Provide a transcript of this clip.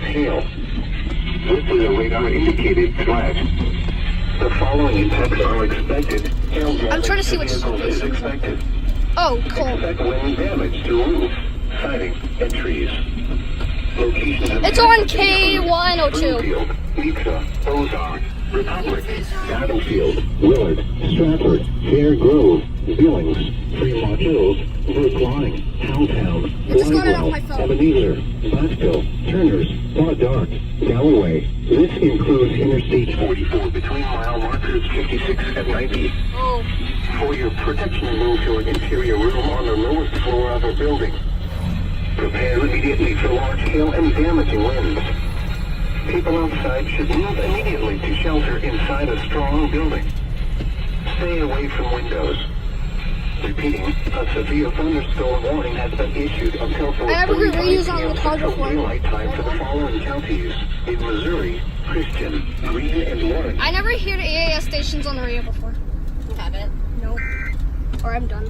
as hail. This is a radar-indicated threat. The following impacts are expected. Hail damage I'm trying to see to which vehicles is location. expected. Oh, cool. Expect wind damage to roofs, siding, and trees. Locations of It's on K102. Springfield, Mesa, Ozark, Republic, Battlefield, Willard, Stratford, Fair Grove, Billings, Fremont Hills, Brookline, Howtown, It's just going off my Blackwell, phone. Ebenezer, Buckville, Turners, Dark, Galloway. This includes Interstate 44 between mile markers 56 and 90. Oh. For your protection, move to an interior room on the lowest floor of a building. Prepare immediately for large hail and damaging winds. People outside should move immediately to shelter inside a strong building. Stay away from windows. Repeating, a severe thunderstorm warning has been issued until 4:45 I have a good reuse on the car Central before. Daylight Time for the following counties in Missouri, Christian, Greene, and Lawrence. I never heard AAS stations on the radio before. You haven't? Nope. Or I'm done.